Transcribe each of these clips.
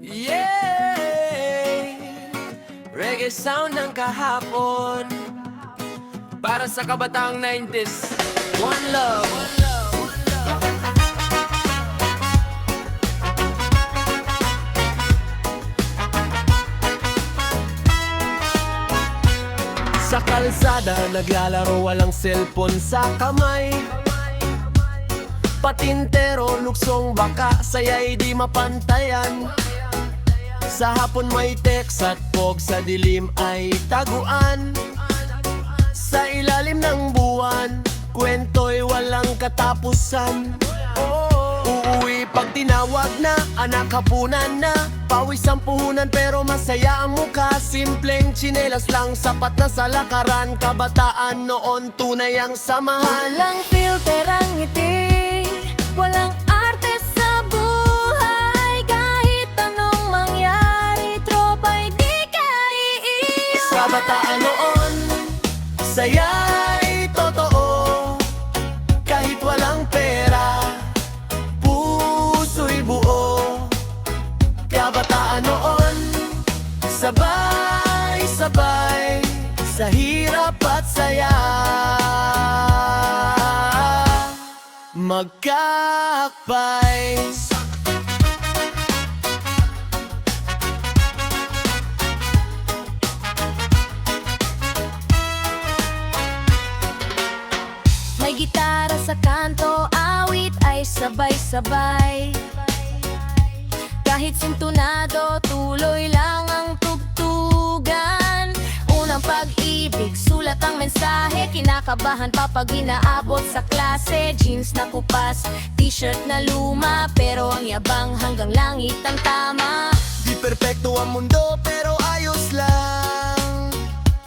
Yeah! Reggae sound ng kahapon para sa kabataang 90s. One love. Sa kalsada, naglalaro, walang cellphone sa kamay. Patintero, luksong baka, saya'y di mapantayan. Sa hapon may text at pog, sa dilim ay taguan. Sa ilalim ng buwan, kwento'y walang katapusan. Uuwi pag tinawag na, anak hapunan na. Pawis ang puhunan pero masaya ang mukha. Simpleng tsinelas lang, sapat na sa lakaran. Kabataan noon, tunay ang samahan. Walang filter ang ngiti, walang arte sa buhay. Kahit anong mangyari, tropa'y di ka iiwan. Kabataan noon, saya'y totoo. Kahit walang pera, puso'y buo. Kabataan noon, sabay-sabay sa hirap at saya. Magkakbay. May gitara sa kanto, awit ay sabay-sabay. Kahit sintunado, tuloy lang ang tugtugan. Unang pag-ibig, sulat ang mensahe. Kinakabahan pa pag inaabot sa klase. Jeans na kupas, t-shirt na luma, pero ang yabang hanggang langit ang tama. Di perpekto ang mundo pero ayos lang.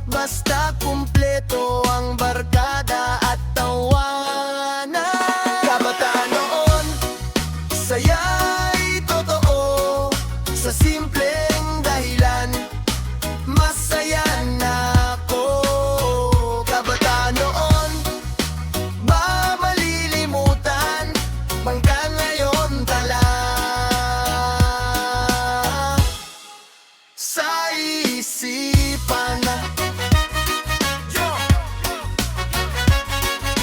Basta kumpleto ang barkada at tawanan. Kabataan noon, saya'y totoo. Sa simpleng dahilan, masaya na ako. Kabataan noon, ba malilimutan? Bangka ngayon tala. Sa isipan na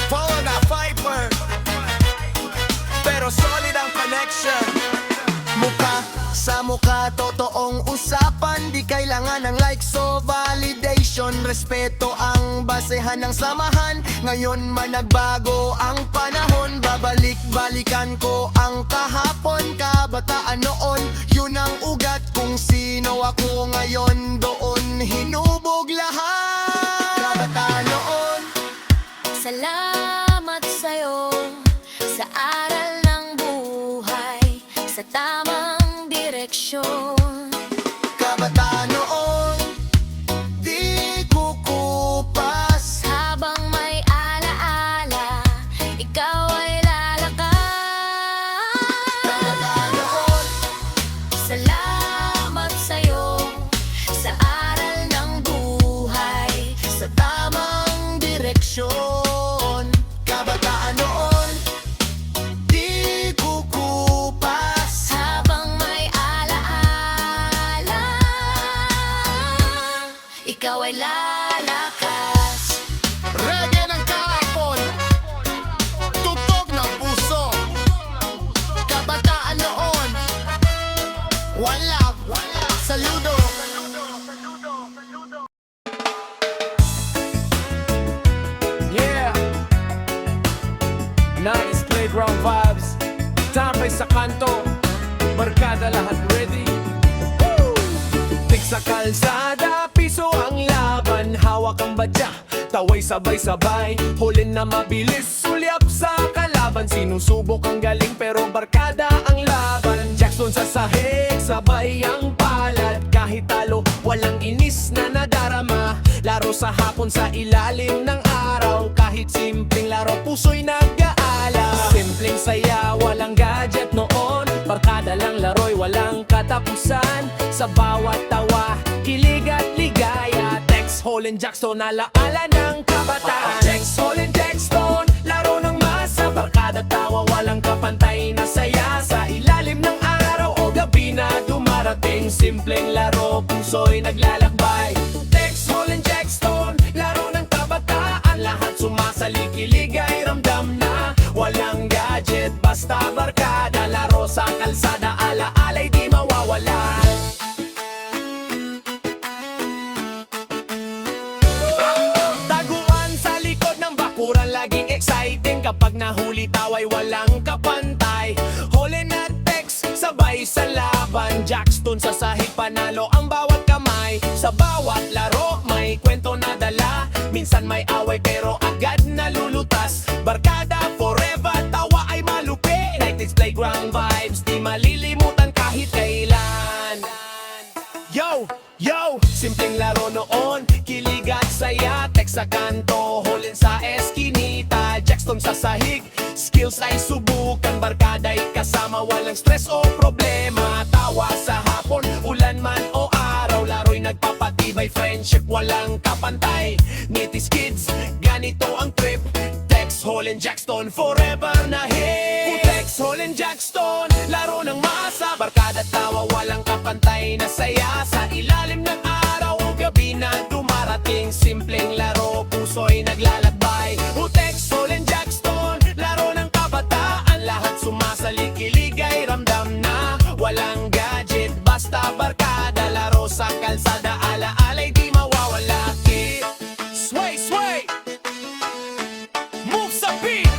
Follow na Viper, pero solid ang connection. Mukha sa mukha, totoong usapan. Di kailangan ng likes o validation. Respeto ang basehan ng samahan. Ngayon man nagbago ang panahon. Babalik-balikan ko ang kahapon. Kabataan noon, yun ang ugat. Kung sino ako ngayon, doon hinubog lahat. Kabataan noon, Salamat sa'yo sa aral ng buhay, sa tamang direksyon. kabataan noon, di kukupas. Habang may alaala, ikaw ay lalakas. Kabataan noon, Salamat sa'yo sa aral ng buhay, sa tamang direksyon. Kabataan noon, di kukupas. habang may alaala, ikaw ay lalakas. Reggae ng kahapon, tutok ng puso. Kabataan noon, wala, saludo. Yeah, nice playground vibes. Tambay sa kanto, barkada lahat ready. Woo! Tik sa kalsada, piso ang laban. Hawak ang badya, taway sabay-sabay. Hulin na mabilis, sulyap sa kalaban. Sinusubok ang galing pero barkada ang laban. Jackson sa sahig, sabay ang palad. Kahit talo, walang inis na nadarama. Laro sa hapon sa ilalim ng araw. Kahit simpleng laro, puso'y nag-aala. Simpleng saya, walang gadget noon. Barkada lang laro'y walang katapusan. Sa bawat tawa, kilig at ligaya. Tex, Holland, Jackson, alaala ng kabataan. Tex, Holland, Jackson, laro ng masa. Barkada tawa, walang kapantay na saya. Sa ilalim ng araw o gabi na dumarating. puso'y naglalakbay. Tex, Holland, Jackstone, laro ng kabataan. Lahat sumasali, kilig ay ramdam na. Walang gadget, basta barkada. Laro sa kalsada, alaala'y di mawawala. Taguan sa likod ng bakuran, laging exciting. Kapag nahuli taway walang kapantay. Holland at Tex, sabay sa laban. Jackstone sa sahig, panalo ang bawat kamay. Sa bawat laro may kwento na dala. Minsan may away pero agad nalulutas. Barkada forever, tawa ay malupi. 90s playground vibes, di malilimutan kahit kailan. Yo! Yo! Simpleng laro noon, kilig at saya. Tex sa kanto, Holland sa eskinita. Jackstone sa sahig, skills ay subukan. Barkada'y kasama, walang stress o problema. Tawa sa hapon, ulan man o araw. Laro'y nagpapatibay, friendship walang kapantay. Nitis kids, ganito ang trip. Tex, Holland, Jackstone, forever na hit. Tex, Holland, Jackstone, laro ng masa. Barkada tawa, walang kapantay na saya. Sa ilalim ng araw o gabi na dumarating. Simpleng laro, puso'y naglalakbay. Tex, Holland, Jackstone, laro ng kabataan. Lahat sumasali, kilig ay ramdam na. Walang gadget, basta barkada. Laro sa kalsada, alaala'y di mawawala. Keep sway, sway, move sa beat.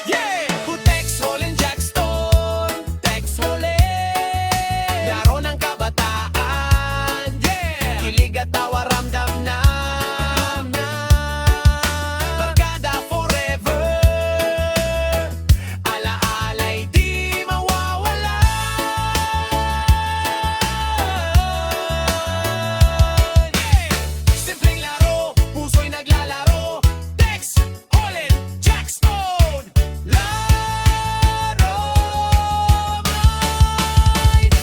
Yeah! Tex, Holland, Jackstone, Tex, Holland, laro ng kabataan. Yeah! Kilig at tawa, ramdam na. Barkada forever, alaala'y di mawawala. Yeah! Simpleng laro, puso'y naglalaro. Tex, Holland, Jackstone, laro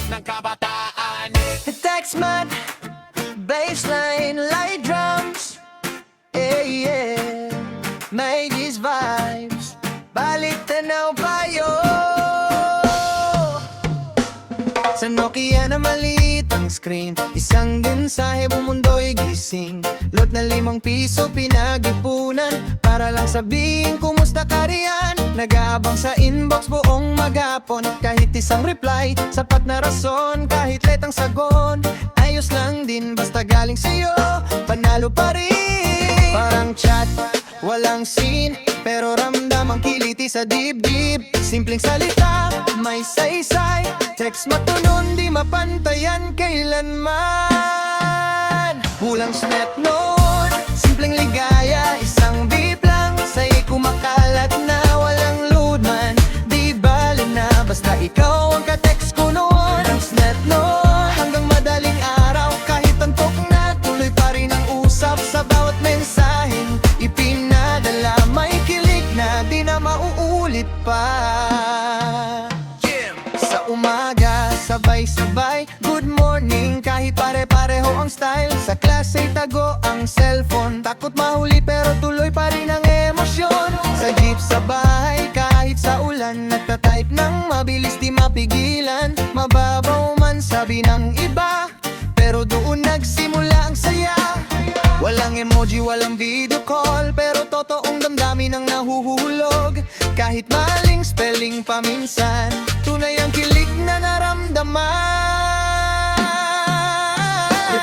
ng kabataan. Textman, bassline, light drums. Yeah, may these vibes. Balik tanaw payo. Sa Nokia na maliit ang screen, isang mensahe bumundo'y gising. Lot na 5 piso pinag-ipunan para lang sabihin kumusta ka riyan. Nag-aabang sa inbox buong maghapon. Kahit isang reply, sapat na rason. Kahit late ang sagon, ayos lang din basta galing sa'yo. Panalo pa rin. Parang chat, walang scene, pero ramdam ang kiliti sa dibdib. Simpleng salita, may saysay. Text matunon, di mapantayan kailanman. Kulang snap noon, simpleng ligaya. Isang beep lang, sa'y kumakalat na. Walang load man, di bale na. Basta ikaw ang ka-text ko noon. Ang snap noon, hanggang madaling araw. Kahit antok na, tuloy pa rin ang usap. Sa bawat mensaheng ipinadala, may kilig na di na mauulit pa. Sa umaga, sabay-sabay, good morning. Kahit pare-pareho ang style. Sa klase tago ang cellphone. Takot mahuli pero tuloy pa rin ang emosyon. Sa jeep sa bahay, kahit sa ulan, nagtatype ng mabilis di mapigilan. Mababaw man sabi ng iba, pero doon nagsimula ang saya. Walang emoji, walang video call, pero totoong damdamin ang nahuhulog. Kahit maling spelling paminsan, tunay ang kilig na naramdaman.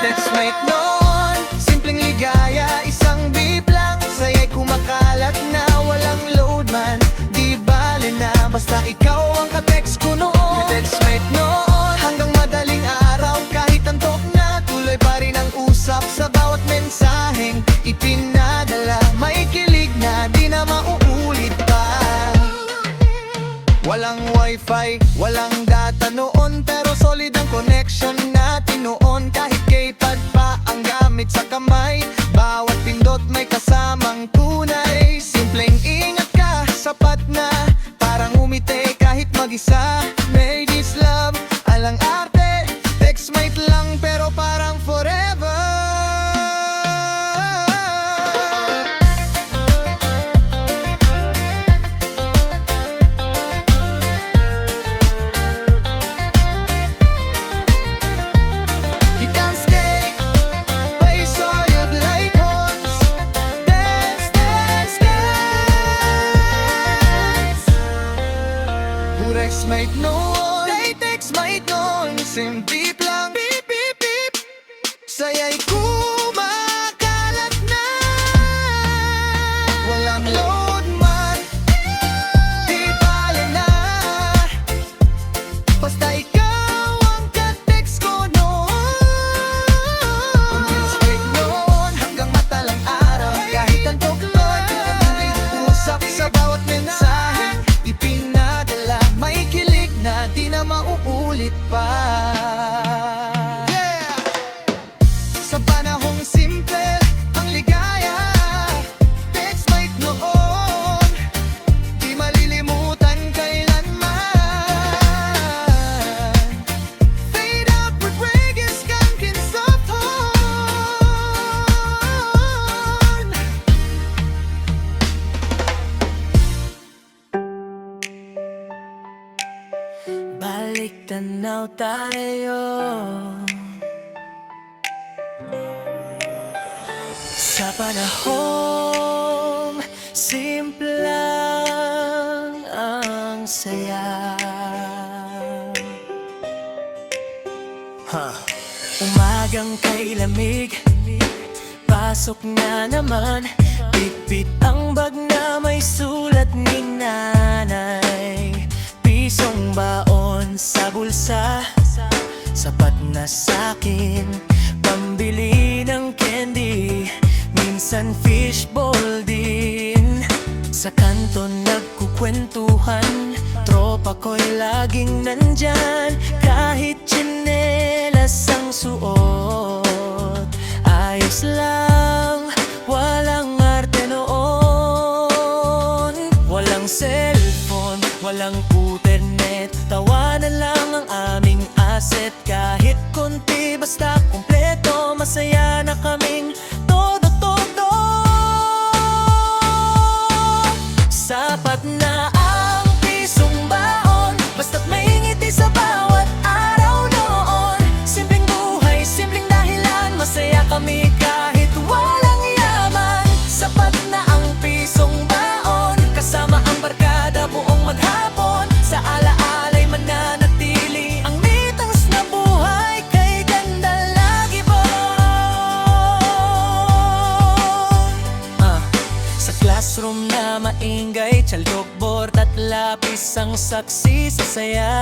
Textmate noon, simpleng ligaya. Isang beep lang, saya'y kumakalat na. Walang load man, di bale na. Basta ikaw ang ka-text ko noon. Textmate noon, hanggang madaling araw. Kahit antok na, tuloy pa rin ang usap. Sa bawat mensaheng ipinadala, may kilig na di na mauulit pa. Walang wifi, walang data noon, pero solid ang connection natin noon. Kahit keypad pa ang gamit sa kamay, bawat pindot may kasamang tunay. Simpleng ingat ka, sapat na, parang umite kahit mag-isa. Made this love, alang arte, textmate lang pero parang forever. stream beep lang, beep, beep, beep. Saya'y kumakalat na. Walang load man, di bale na. Basta ikaw ang ka-text ko noon. Umilis noon hanggang matalang araw. Kahit antok Lord, usap sa bawat mensahe ipinadala. May kilig na di na mauulit pa. Sa panahong simple ang ligaya, text might noon, di malilimutan kailanman. Fade out with reggae skunk and soft horn. Balik tanaw tayo sa panahong simple lang ang saya. Umagang kay lamig, pasok na naman. Bitbit ang bag na may sulat ni nanay. Pisong baon sa bulsa, sapat na sa'kin. Pambili ng candy, minsan fishball din. Sa kanto nagkukwentuhan, tropa ko'y laging nandyan. Kahit tsinelas ang suot, ayos lang, walang arte noon. Walang cellphone, walang internet, tawanan lang ang aming asset. Kahit konti, basta kumpleto, masaya na kaming todo-todo. Sapat na ang pisong baon, basta't may ngiti sa bawat araw noon. Simpleng buhay, simpleng dahilan, masaya kami kahit walang yaman. Sapat na ang pisong baon, kasama ang barkada buong maghapon. Sa alaala'y mananatili ang mitang na buhay, kay ganda lagi boy. Sa classroom na maingay, chalkboard at lapis ang saksi sa saya.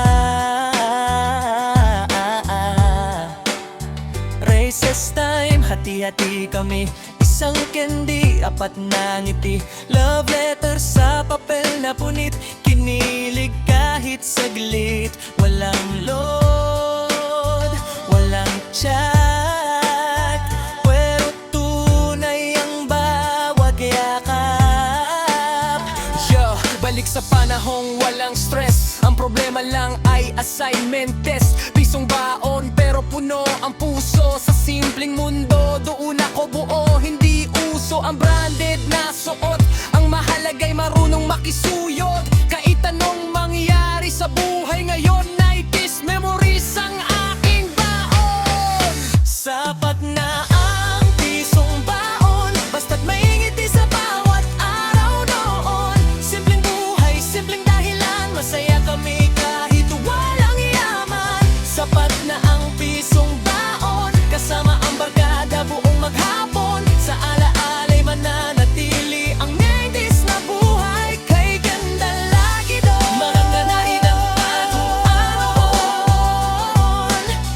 Recess time, hati-hati kami. Isang candy, apat na ngiti. Love letter sa papel na punit. Kinilig kahit saglit. Walang load, walang chat, pero tunay ang bawat yakap. Yo, balik sa panahong walang stress. Ang problema lang ay assignment test. Pisong baon pero puno ang puso. Sa simpleng mundo doon ako buo. Hindi uso ang branded na suot. Ang mahalaga'y marunong makisuyod. Kahit anong mangyari sa buhay ngayon, 90s memories ang aking baon. Sapat na ang pisong baon, basta't may ngiti sa bawat araw noon. Simpleng buhay, simpleng dahilan, masaya kami kahit walang yaman. Sapat na ang pisong baon, kasama ang barkada buong maghapon. Sa alaala'y mananatili ang 90s na buhay, kay ganda lagi doon. Maranganahin ang patuaroon,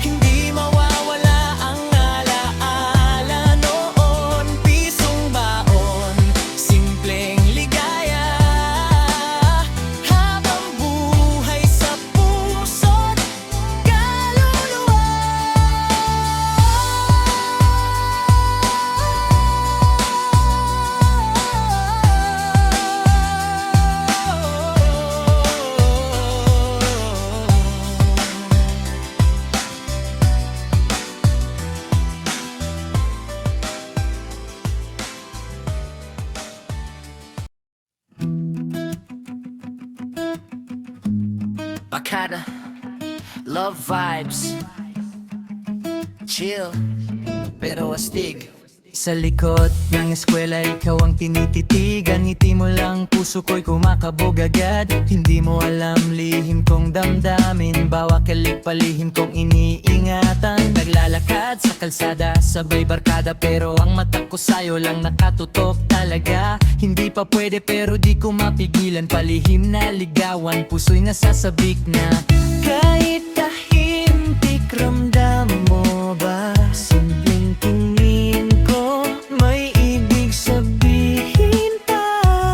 hindi mawawala ang alaala noon. Pisong baon, simpleng ligaya, habang buhay sa puso't kaluluwa. Barkada, love vibes, chill, pero astig. sa likod ng eskwela, ikaw ang tinititigan. Ngiti mo lang, puso ko'y kumakabog agad. Hindi mo alam lihim kong damdamin, bawat kilig palihim kong iniingatan. Naglalakad sa kalsada, sabay barkada, pero ang mata ko sa'yo lang nakatutok talaga. Hindi pa pwede pero di ko mapigilan, palihim na ligawan, puso'y nasasabik na. Kahit tahimik, ramdam mo ba? Simpleng tingin ko, may ibig sabihin pa.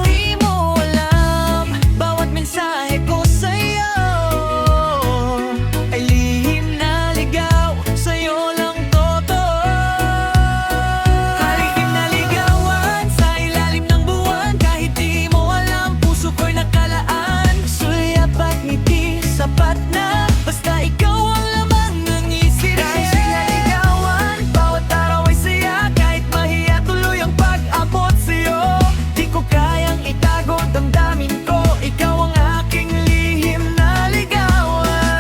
Di mo alam, bawat mensahe ko sa'yo ay lihim na ligaw, sa'yo lang totoo. Halihim na ligawan sa ilalim ng buwan. Kahit di mo alam, puso ko'y nakalaan. Sulyap at ngiti, sapat na, basta ikaw ang laman ng isip. Kahit sinaligawan, bawat araw ay saya. Kahit mahiya tuloy ang pag-abot sa'yo, di ko kayang itago ang damdamin ko. Ikaw ang aking lihim na ligawan.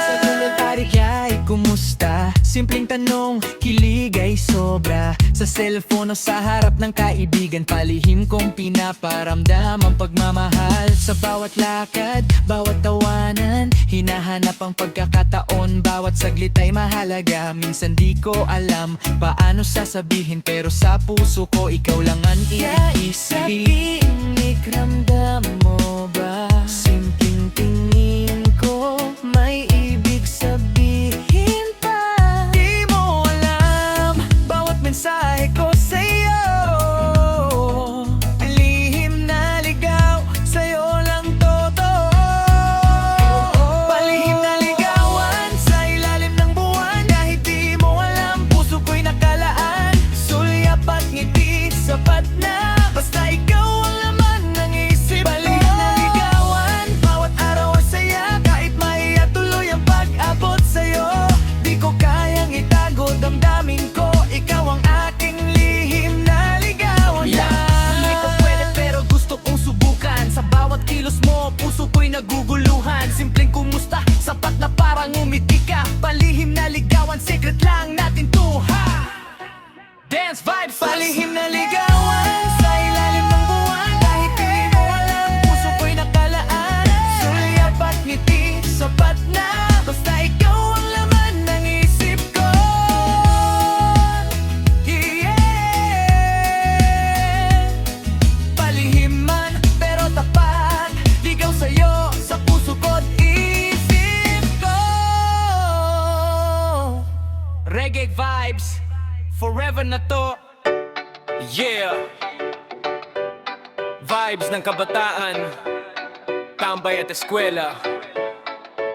Sa komentary kay kumusta? Simpleng tanong, kilig ay sobra. Sa cellphone o sa harap ng kaibigan, palihim kong pinaparamdam ang pagmamahal. Sa bawat lakad, bawat tawanan, hinahanap ang pagkakataon. Bawat saglit ay mahalaga. Minsan di ko alam paano sasabihin, pero sa puso ko ikaw lang ang iisip. Ramdam mo ba? Simpleng tingin ko, may ibig sabihin pa. Di mo alam, bawat mensahe ko sa'yo ay lihim na ligaw, sa'yo lang totoo. Palihim na ligawan sa ilalim ng buwan. Kahit di mo alam, puso ko'y nakalaan. Sulyap at ngiti, sapat na, basta ikaw ang laman ng isip. Palihim na ligawan, bawat araw ay saya. Kahit mahiya tuloy ang pag-abot sa'yo, di ko kayang itago damdamin ko. Ikaw ang aking lihim na ligawan. Hindi pa pwede pero gusto kong subukan. Sa bawat kilos mo, puso ko'y naguguluhan. Simpleng kumusta, sapat na parang umiti ka. Palihim na ligawan, secret lang natin to, ha? Dance vibes! Palihim na ligawan sa ilalim ng buwan. Kahit di mo alam, puso ko'y nakalaan. Sulyap at ngiti, sapat na, basta ikaw ang laman ng isip ko. Yeah. Palihim man, pero tapat, ligaw sa'yo, sa puso ko't isip ko. Reggae vibes, forever na to. Yeah. Vibes ng kabataan, tambay at eskwela.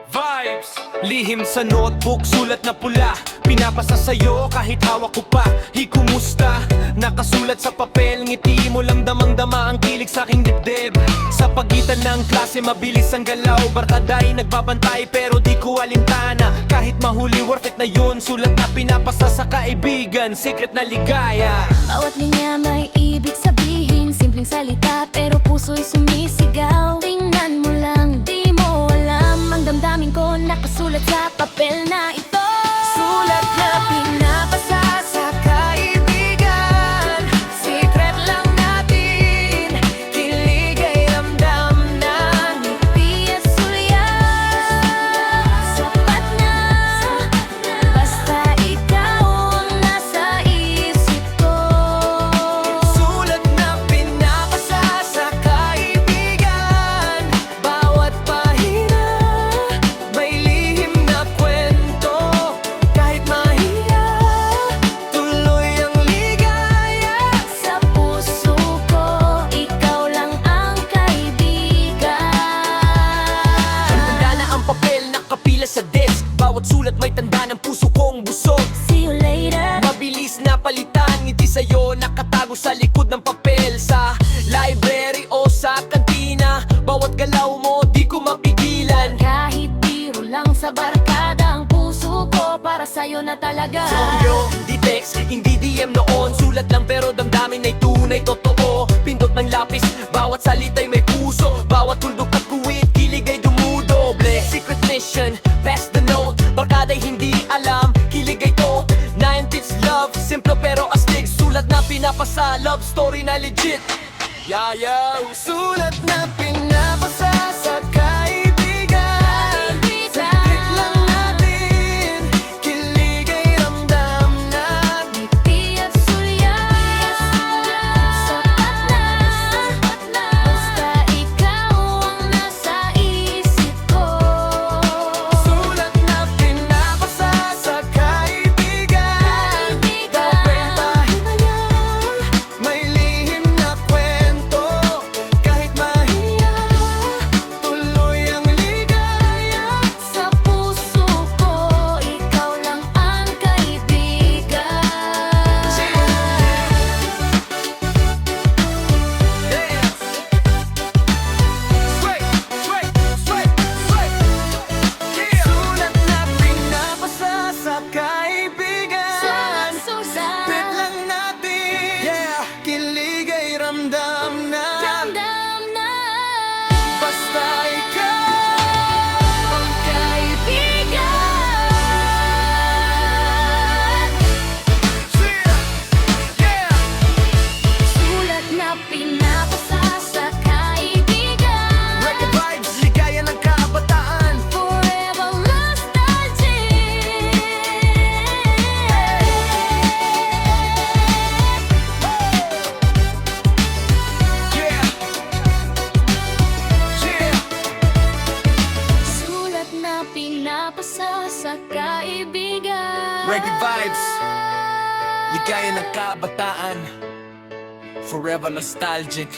Vibes! Lihim sa notebook, sulat na pula, pinapasa sa'yo kahit hawak ko pa. Kumusta? Nakasulat sa papel, ngiti mo lang damang-dama ang kilig sa aking dibdib. Sa pagitan ng klase, mabilis ang galaw. Barkada'y nagbabantay pero di ko alintana. Kahit mahuli, worth it na yun. Sulat na pinapasa sa kaibigan, secret na ligaya. Bawat linya may ibig sabihin, simpleng salita pero puso'y sumisigaw. Tingnan mo lang, di mo alam ang damdamin ko nakasulat sa papel na ito. Sulat na pinapasa sa kaibigan, secret lang natin. Kilig ay ramdam na, ngiti at sulyap, sapat na, basta ikaw ang nasa isip ko. Sulat na pinapasa sa kaibigan, bawat pahina may lihim na kwento. Kahit mahiya, tuloy ang ligaya. Sa puso ko, ikaw lang ang kaibigan. Tanda na ang papel, nakapila sa desk. Bawat sulat may tanda ng puso kong busog. See you later. Mabilis na palitan, ngiti sa'yo nakatago sa likod ng papel. Sa library o sa kantina, bawat galaw mo di ko mapigilan. Kahit biro lang sa barkada, ang puso ko para sa'yo na talaga. Yo, di text, hindi DM noon. Sulat lang pero damdamin ay tunay, totoo. Pindot ng lapis, bawat salita'y may puso. Bawat tuldok at kuwit, kilig ay dumudoble. Secret mission, pass the note. Barkada'y hindi alam, kilig ay to. 90s love, simple pero astig. Sulat Sulat na pinapasa, love story na legit. Yeah, yeah. Sulat na pinapasa sa kaibigan. Saglit lang natin, kilig ay ramdam na. Ngiti at sulyap, sapat na. Basta ikaw ang nasa isip ko. Sulat na pinapasa sa kaibigan. Kapentahin na yan, may lihim na kwento. Kahit mahiya, tuloy ang ligaya. Sa puso ko, ikaw lang ang kaibigan. Sulat na pinapasa sa kaibigan. Sulat, Pit lang natin, kilig ay ramdam na. ramdam na. Basta ikaw Ang kaibigan. Sulat na pinapasa sa kaibigan. Reggae vibes, ligaya ng kabataan. Forever nostalgic. Yeah. Yeah. Sulat na pinapasa sa kaibigan. Reggae vibes, ligaya ng kabataan. Forever nostalgic.